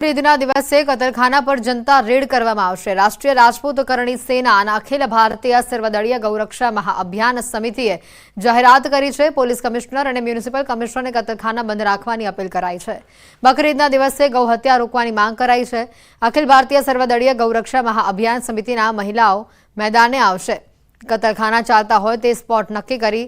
ઈદના દિવસે કતલખાના પર જનતા રેડ કરવામાં આવશે। રાષ્ટ્રીય રાજપૂત કરણી સેના અને અખિલ ભારતીય સર્વદળીય ગૌરક્ષા મહાઅભિયાન સમિતિએ જાહેરાત કરી છે। પોલીસ કમિશનર અને મ્યુનિસિપલ કમિશનરને કતલખાના બંધ રાખવાની અપીલ કરાઈ છે। બકરીદના દિવસે ગૌહત્યા રોકવાની માંગ કરાઈ છે। અખિલ ભારતીય સર્વદળીય ગૌરક્ષા મહાઅભિયાન સમિતિના મહિલાઓ મેદાને આવશે। કતલખાના ચાલતા હોય તે સ્પોટ નક્કી કરી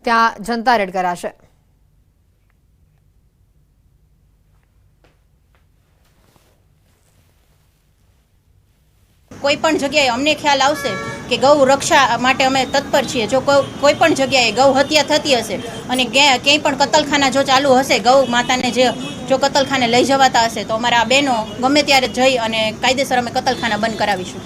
ત્યાં જનતા રેડ કરાશે। कोईपण जगह अमने ख्याल आवशे कि गौ रक्षा माटे अमे तत्पर छीए। जो कोईपण जगह गौ हत्या थती हशे अने क्यांय पण कतलखाना जो चालू हशे गौ माताने जो कतलखाने लई जवाता हशे तो अमारा बहनों गमे त्यारे जई अने कायदेसर अमे कतलखाना बंद करावीशुं।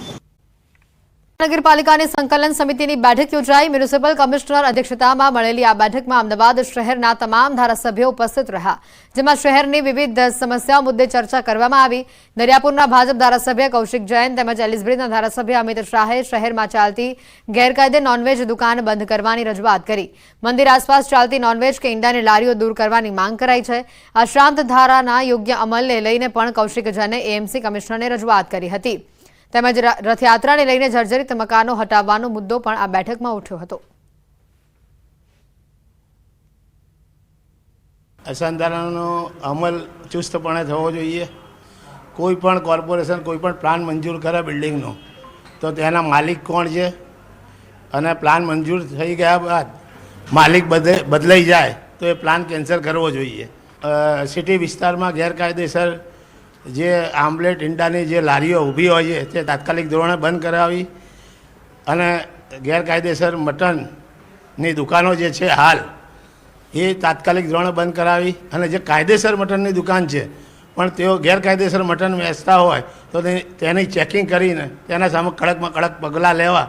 नगरपालिकाની સંકલન સમિતિની બેઠક યોજાઈ। મ્યુનિસિપલ કમિશનર અધ્યક્ષતામાં મળેલી આ બેઠકમાં અમદાવાદ શહેરના તમામ ધારાસભ્યો ઉપસ્થિત રહ્યા, જેમાં શહેરની વિવિધ સમસ્યાઓ મુદ્દે ચર્ચા કરવામાં આવી। દરિયાપુરના ભાજપ ધારાસભ્ય કૌશિક જૈન તેમજ એલિસબ્રિજના ધારાસભ્ય અમિત શાહે શહેરમાં ચાલતી ગેરકાયદે નોનવેજ દુકાન બંધ કરવાની રજૂઆત કરી। મંદિર આસપાસ ચાલતી નોનવેજ કે ઈંડાની લારીઓ દૂર કરવાની માંગ કરાઈ છે। આ શાંત ધારાના યોગ્ય અમલને લઈને પણ કૌશિક જૈને એએમસી કમિશનરને રજૂઆત કરી હતી। તેમજ રથયાત્રાને લઈને જર્જરિત મકાનો હટાવવાનો મુદ્દો પણ આ બેઠકમાં ઉઠ્યો હતો। અસંધારણનો અમલ ચુસ્તપણે થવો જોઈએ। કોઈ પણ કોર્પોરેશન કોઈ પણ પ્લાન મંજૂર કરે બિલ્ડિંગનો તો તેના માલિક કોણ છે અને પ્લાન મંજૂર થઈ ગયા બાદ માલિક બદલાઈ જાય તો એ પ્લાન કેન્સલ કરવો જોઈએ। સિટી વિસ્તારમાં ગેરકાયદેસર જે આમલેટ ઈંડાની જે લારીઓ ઊભી હોય છે તે તાત્કાલિક ધોરણે બંધ કરાવી અને ગેરકાયદેસર મટનની દુકાનો જે છે હાલ એ તાત્કાલિક ધોરણે બંધ કરાવી અને જે કાયદેસર મટનની દુકાન છે પણ તેઓ ગેરકાયદેસર મટન વેચતા હોય તો તેની ચેકિંગ કરીને તેના સામે કડકમાં કડક પગલાં લેવા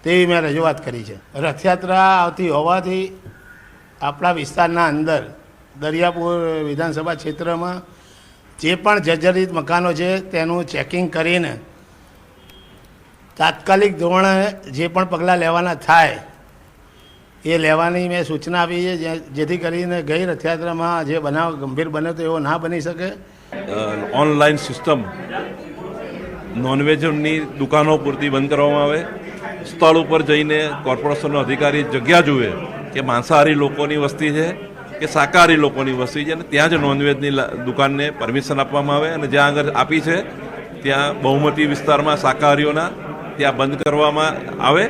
તેવી મેં રજૂઆત કરી છે। રથયાત્રા આવતી હોવાથી આપણા વિસ્તારના અંદર દરિયાપુર વિધાનસભા ક્ષેત્રમાં જે પણ જર્જરિત મકાનો છે તેનું ચેકિંગ કરીને તાત્કાલિક ધોરણે જે પણ પગલાં લેવાના થાય એ લેવાની મેં સૂચના આપી છે, જેથી કરીને ગઈ રથયાત્રામાં જે બનાવ ગંભીર બન્યો તો એવો ના બની શકે। ઓનલાઈન સિસ્ટમ નોનવેજની દુકાનો પૂરતી બંધ કરવામાં આવે। સ્થળ ઉપર જઈને કોર્પોરેશનનો અધિકારી જગ્યા જુએ કે માંસાહારી લોકોની વસ્તી છે કે શાકાહારી લોકોની વસ્તી છે અને ત્યાં જ નોનવેજની દુકાનને પરમિશન આપવામાં આવે અને જ્યાં આગળ આપી છે ત્યાં બહુમતી વિસ્તારમાં શાકાહારીઓના ત્યાં બંધ કરવામાં આવે।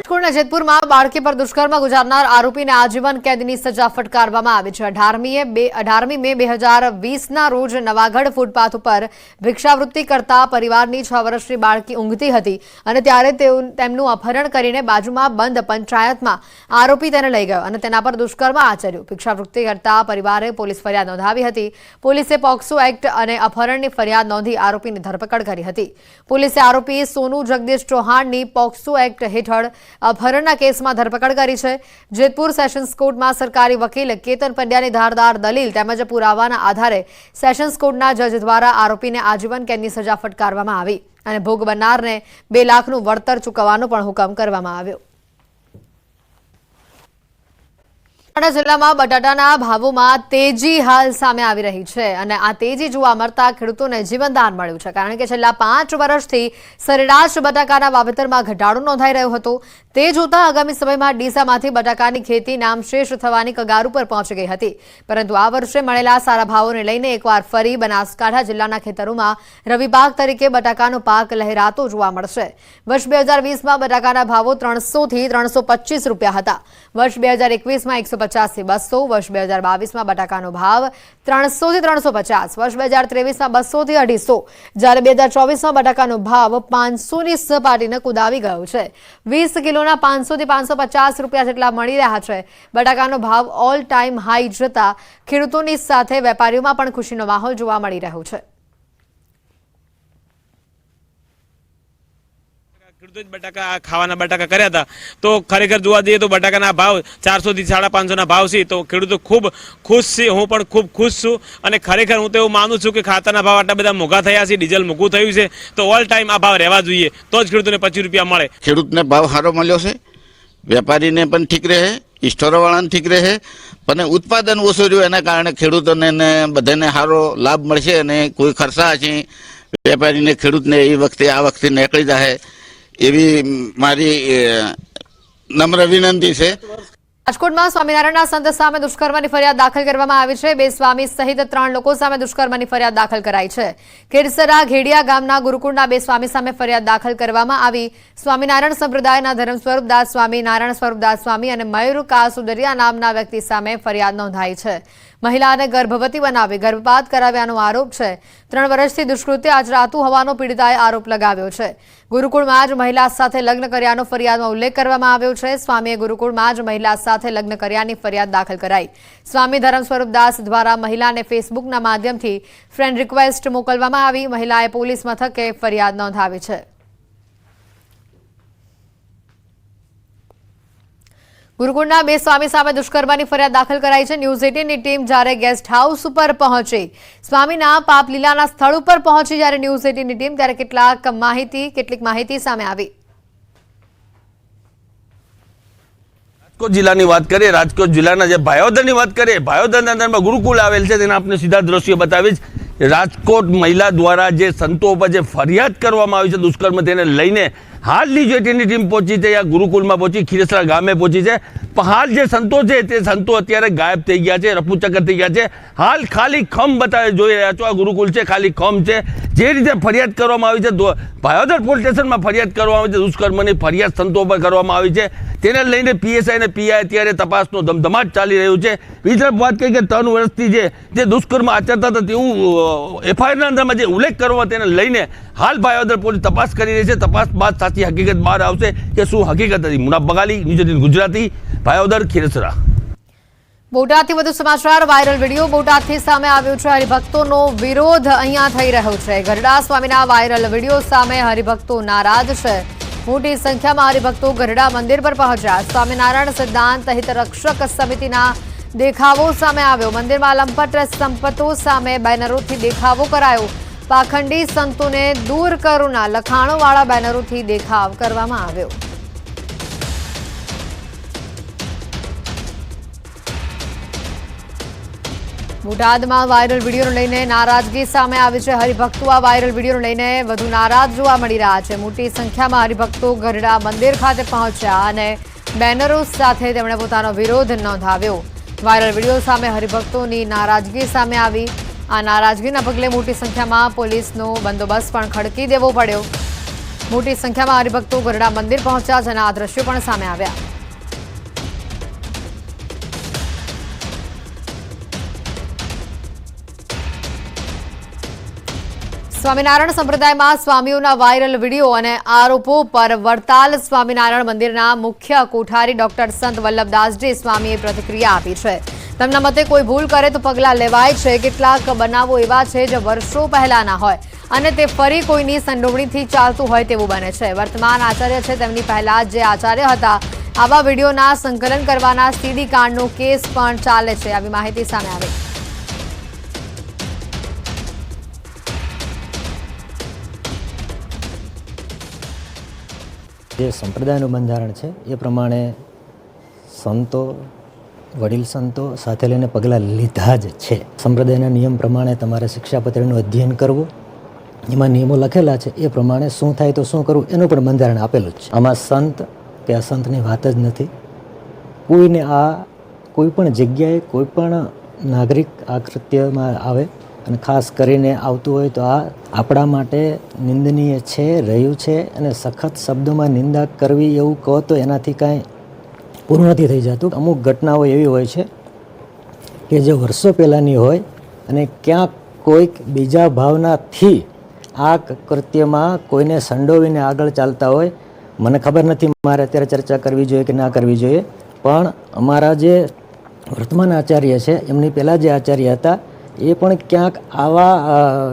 રાજકોટના જેતપુરમાં બાળકી પર દુષ્કર્મ ગુજારનાર આરોપીને આજીવન કેદની સજા ફટકારવામાં આવી છે। 18મી મે 2020ના રોજ નવાગઢ ફૂટપાથ ઉપર ભિક્ષાવૃત્તિ કરતા પરિવારની 6 વર્ષની બાળકી ઊંઘતી હતી અને ત્યારે તેમનું અપહરણ કરીને બાજુમાં બંધ પંચાયતમાં આરોપી તેને લઈ ગયો અને તેના પર દુષ્કર્મ આચર્યું। ભિક્ષાવૃત્તિ કરતા પરિવારે પોલીસ ફરિયાદ નોંધાવી હતી। પોલીસે પોક્સો એક્ટ અને અપહરણની ફરિયાદ નોંધી આરોપીની ધરપકડ કરી હતી। પોલીસે આરોપી સોનુ જગદીશ ચૌહાણની પોક્સો એક્ટ હેઠળ અપહરણના કેસમાં ધરપકડ કરી છે। જેતપુર સેશન્સ કોર્ટમાં સરકારી વકીલ કેતન પંડ્યાની ધારદાર દલીલ તેમજ પુરાવાના આધારે સેશન્સ કોર્ટના જજ દ્વારા આરોપીને આજીવન કેદની સજા ફટકારવામાં આવી અને ભોગ બનનારને 2 લાખનું વળતર ચૂકવવાનો પણ હુકમ કરવામાં આવ્યો। જિલ્લામાં બટાટાના ભાવોમાં તેજી હાલ સામે આવી રહી છે અને આ તેજી જોવા મળતા ખેડૂતોને જીવનદાન મળ્યું છે, કારણ કે છેલ્લા 5 વર્ષથી સરેરાશ બટાકાના વાવેતરમાં ઘટાડો નોંધાઈ રહ્યો હતો। તે જોતા આગામી સમયમાં ડીસામાંથી બટાકાની ખેતી નામશેષ થવાની કગાર ઉપર પહોંચી ગઈ હતી, પરંતુ આ વર્ષે મળેલા સારા ભાવોને લઈને એકવાર ફરી બનાસકાંઠા જિલ્લાના ખેતરોમાં રવિ પાક તરીકે બટાકાનો પાક લહેરાતો જોવા મળશે। વર્ષ 2020માં બટાકાના ભાવો 300 થી 325 રૂપિયા હતા। વર્ષ 2021માં 150 થી 200, વર્ષ 2022માં બટાકાનો ભાવ 300 થી 350, વર્ષ 2023માં 200 થી 250, જ્યારે 2024માં બટાકાનો ભાવ 500ની સપાટીને કુદાવી ગયો છે। 20 કિલોના 500 થી 550 રૂપિયા જેટલા મળી રહ્યા છે। બટાકાનો ભાવ ઓલ ટાઈમ હાઈ જતા ખેડૂતોની સાથે વેપારીઓમાં પણ ખુશીનો માહોલ જોવા મળી રહ્યો છે। ખેડૂતો બટાકા ખાવાના બટાકા કર્યા હતા તો ખરેખર જોવા જઈએ તો બટાકાના ભાવ 400 થી 550 ભાવ છે તો ખેડૂતો ખૂબ ખુશ છે। હું પણ ખૂબ ખુશ છું અને ખરેખર હું તો એવું માનું છું કે ખાતરના ભાવ આટલા બધા મોંઘા થયા છે, ડીઝલ મોંઘું થયું છે તો ઓલ ટાઈમ આ ભાવ રહેવા જોઈએ તો જ ખેડૂતોને 25 રૂપિયા મળે। ખેડૂતને ભાવ સારો મળ્યો છે, વેપારીને પણ ઠીક રહે સ્ટોરવાળાને ઠીક રહે અને ઉત્પાદન ઓછું રહ્યું એના કારણે ખેડૂતોને ને બધાને સારો લાભ મળશે અને કોઈ ખર્ચા છે વેપારીને ખેડૂતને આ વખતે નીકળી જાય એવી મારી નમ્ર વિનંતી છે. રાજકોટમાં સ્વામિનારાયણના સંત સામે દુષ્કર્મની ફરિયાદ દાખલ કરવામાં આવી છે. 2 સ્વામી સહિત 3 લોકો સામે દુષ્કર્મની ફરિયાદ દાખલ કરાઈ છે. કેરસરા ઘેડિયા ગામના ગુરુકુળના 2 સ્વામી સામે ફરિયાદ દાખલ કરવામાં આવી. સ્વામિનારાયણ સંપ્રદાયના ધર્મ સ્વરૂપદાસ સ્વામી, નારાયણ સ્વરૂપદાસ સ્વામી અને મયુર કાસુદરિયા નામના વ્યક્તિ સામે ફરિયાદ નોંધાઈ છે. મહિલાને ગર્ભવતી બનાવી ગર્ભપાત કરાવ્યાનો આરોપ છે. 3 વર્ષથી દુષ્કૃત્ય આચરાતું હોવાનો પીડિતાએ આરોપ લગાવ્યો છે. ગુરુકુળમાં જ મહિલા સાથે લગ્ન કર્યાનો ફરિયાદમાં ઉલ્લેખ કરવામાં આવ્યો છે. સ્વામીએ ગુરુકુળમાં જ મહિલા સાથે લગ્ન કર્યાની ફરિયાદ દાખલ કરાઈ. સ્વામી ધર્મ સ્વરૂપદાસ દ્વારા મહિલાને ફેસબુકના માધ્યમથી ફ્રેન્ડ રિક્વેસ્ટ મોકલવામાં આવી. મહિલાએ પોલીસ મથકે ફરિયાદ નોંધાવી છે. ગુરુકુળના 2 સ્વામી સામે દુષ્કર્મની ફરિયાદ દાખલ કરાઈ છે. ન્યૂઝ 18ની ટીમ જ્યારે ગેસ્ટ હાઉસ ઉપર પહોંચી, સ્વામીના પાપલીલાના સ્થળ ઉપર પહોંચી જ્યારે ન્યૂઝ 18ની ટીમ, ત્યારે કેટલીક માહિતી સામે આવી. રાજકોટ જિલ્લાની વાત કરીએ, રાજકોટ જિલ્લાના જે ભાયોદરની વાત કરીએ, ભાયોદરના અંદરમાં ગુરુકુળ આવેલ છે તેના આપણે સીધા દ્રશ્યો બતાવીશ. રાજકોટ મહિલા દ્વારા જે સંતો ઉપર જે ફરિયાદ કરવામાં આવી છે દુષ્કર્મ, તેને લઈને હાલની જે તેની ટીમ પહોંચી છે આ ગુરુકુળમાં પહોંચી, ખીરસરા ગામે પહોંચી છે. પણ હાલ જે સંતો છે તે સંતો અત્યારે ગાયબ થઈ ગયા છે, રફુચક્કર થઈ ગયા છે. હાલ ખાલી ખમ બતાવે જોઈ રહ્યા છો, આ ગુરુકુળ છે, ખાલી ખમ છે. જે રીતે ફરિયાદ કરવામાં આવી છે, ભાયોદર પોલીસ સ્ટેશનમાં ફરિયાદ કરવામાં આવી છે, દુષ્કર્મની ફરિયાદ સંતો પર કરવામાં આવી છે. તેને લઈને પીએસઆઈ અને પીઆઈ અત્યારે તપાસનો ધમધમાટ ચાલી રહ્યું છે. બીજી તરફ વાત કરીએ કે 3 વર્ષથી જે દુષ્કર્મ આચરતા હતા તેવું એફઆઈઆરના અંદરમાં જે ઉલ્લેખ કરવામાં, તેને લઈને હાલ ભાયોદર પોલીસ તપાસ કરી રહી છે. તપાસ બાદ સાચી હકીકત બહાર આવશે કે શું હકીકત હતી. મુનાફ બગાલી, ન્યૂઝ 18 ગુજરાતી, ભાયોદર, ખીરસરા. બોટાદથી વધુ સમાચાર. વાયરલ વિડીયો બોટાદથી સામે આવ્યો છે. હરિભક્તોનો વિરોધ અહીંયા થઈ રહ્યો છે. ગરડા સ્વામીના વાયરલ વિડીયો સામે હરિભક્તો નારાજ છે. મોટી સંખ્યામાં હરિભક્તો ગરડા મંદિર પર પહોંચ્યા. સ્વામિનારાયણ સિદ્ધાંત હિતરક્ષક સમિતિના દેખાવો સામે આવ્યો. મંદિરમાં લંપટ સંપતો સામે બેનરોથી દેખાવો કરાયો. પાખંડી સંતોને દૂર કરોના લખાણોવાળા બેનરોથી દેખાવ કરવામાં આવ્યો. બોટાદમાં વાયરલ વિડીયોને લઈને નારાજગી સામે આવી છે. હરિભક્તો આ વાયરલ વિડીયોને લઈને વધુ નારાજ જોવા મળી રહ્યા છે. મોટી સંખ્યામાં હરિભક્તો ગરડા મંદિર ખાતે પહોંચ્યા અને બેનરો સાથે તેમણે પોતાનો વિરોધ નોંધાવ્યો. વાયરલ વિડીયો સામે હરિભક્તોની નારાજગી સામે આવી. આ નારાજગીના પગલે મોટી સંખ્યામાં પોલીસનો બંદોબસ્ત પણ ખડકી દેવો પડ્યો. મોટી સંખ્યામાં હરિભક્તો ગરડા મંદિર પહોંચ્યા, જેના આ દ્રશ્યો પણ સામે આવ્યા. સ્વામિનારાયણ સંપ્રદાયમાં સ્વામીઓના વાયરલ વિડીયો અને આરોપો પર વડતાલ સ્વામિનારાયણ મંદિરના મુખ્ય કોઠારી ડોક્ટર સંત વલ્લભદાસજી સ્વામીએ પ્રતિક્રિયા આપી છે. તેમના મતે કોઈ ભૂલ કરે તો પગલાં લેવાય છે. કેટલાક બનાવો એવા છે જે વર્ષો પહેલાના હોય અને તે ફરી કોઈની સંડોવણીથી ચાલતું હોય તેવું બને છે. વર્તમાન આચાર્ય છે તેમની પહેલા જે આચાર્ય હતા, આવા વિડીયોના સંકલન કરવાના સીડી કાંડનો કેસ પણ ચાલે છે. આવી માહિતી સામે આવી. જે સંપ્રદાયનું બંધારણ છે એ પ્રમાણે સંતો, વડીલ સંતો સાથે લઈને પગલાં લીધા જ છે. સંપ્રદાયના નિયમ પ્રમાણે તમારે શિક્ષાપત્રનું અધ્યયન કરવું, એમાં નિયમો લખેલા છે. એ પ્રમાણે શું થાય તો શું કરવું એનું પણ બંધારણ આપેલું જ છે. આમાં સંત કે અસંતની વાત જ નથી. કોઈને કોઈ પણ જગ્યાએ કોઈ પણ નાગરિક આ કૃત્યમાં આવે અને ખાસ કરીને આવતું હોય તો આ આપણા માટે નિંદનીય છે, રહ્યું છે. અને સખત શબ્દોમાં નિંદા કરવી એવું કહો તો એનાથી કાંઈ પૂરું નથી થઈ જતું. અમુક ઘટનાઓ એવી હોય છે કે જે વર્ષો પહેલાંની હોય અને ક્યાંક કોઈક બીજા ભાવનાથી આ કૃત્યમાં કોઈને સંડોવીને આગળ ચાલતા હોય. મને ખબર નથી મારે અત્યારે ચર્ચા કરવી જોઈએ કે ના કરવી જોઈએ, પણ અમારા જે વર્તમાન આચાર્ય છે એમની પહેલાં જે આચાર્ય હતા એ પણ ક્યાંક આવા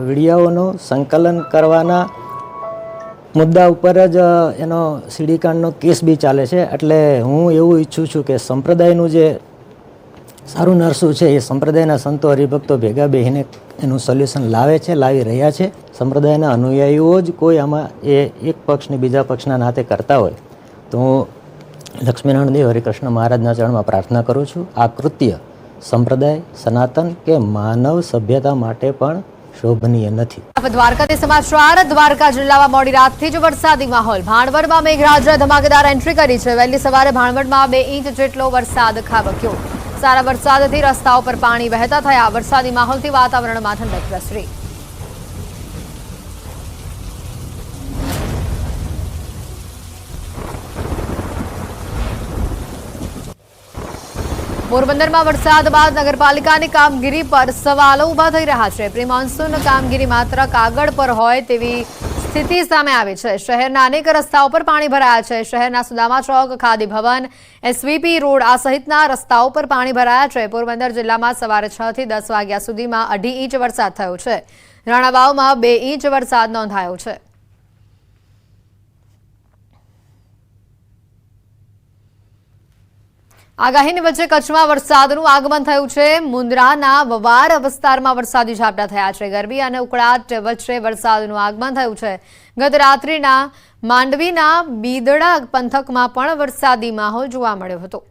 વિડીયોનું સંકલન કરવાના મુદ્દા ઉપર જ એનો સીડીકાંડનો કેસ બી ચાલે છે. એટલે હું એવું ઈચ્છું છું કે સંપ્રદાયનું જે સારું નરસું છે એ સંપ્રદાયના સંતો હરિભક્તો ભેગા બેસીને એનું સોલ્યુશન લાવે છે, લાવી રહ્યા છે. સંપ્રદાયના અનુયાયીઓ જ કોઈ આમાં એ એક પક્ષને બીજા પક્ષના નાતે કરતા હોય તો હું લક્ષ્મીનારાયણ દેવ હરિકૃષ્ણ મહારાજના ચરણમાં પ્રાર્થના કરું છું. આ કૃત્ય સંપ્રદાય, સનાતન કે માનવ સભ્યતા માટે પણ શોભનીય નથી. દ્વારકાથી સમાચાર. દ્વારકા જિલ્લામાં મોડી રાતથી જ વરસાદી માહોલ. ભાણવડમાં મેઘરાજાએ ધમાકેદાર એન્ટ્રી કરી છે. વહેલી સવારે ભાણવડમાં 2 ઇંચ જેટલો વરસાદ ખાબક્યો. સારા વરસાદથી રસ્તાઓ પર પાણી વહેતા થયા. વરસાદી માહોલથી વાતાવરણમાં ઠંડક પ્રસરી. પોરબંદરમાં વરસાદ બાદ નગરપાલિકાની કામગીરી પર સવાલો ઊભા થઈ રહ્યા છે. પ્રી મોન્સૂન કામગીરી માત્ર કાગળ પર હોય તેવી સ્થિતિ સામે આવી છે. શહેરના અનેક રસ્તાઓ પર પાણી ભરાયા છે. શહેરના સુદામા ચોક, ખાદી ભવન, એસવીપી રોડ આ સહિતના રસ્તાઓ પર પાણી ભરાયા છે. પોરબંદર જિલ્લામાં સવારે 6 થી 10 વાગ્યા સુધીમાં 2.5 ઇંચ વરસાદ થયો છે. રાણાવાવમાં 2 ઇંચ વરસાદ નોંધાયો છે. આગાહીની વચ્ચે કચ્છમાં વરસાદનું આગમન થયું છે. મુન્દ્રાના વવાર વિસ્તારમાં વરસાદી ઝાપટા થયા છે. ગરમી અને ઉકળાટ વચ્ચે વરસાદનું આગમન થયું છે. ગત રાત્રિના માંડવીના બીદડા પંથકમાં પણ વરસાદી માહોલ જોવા મળ્યો હતો.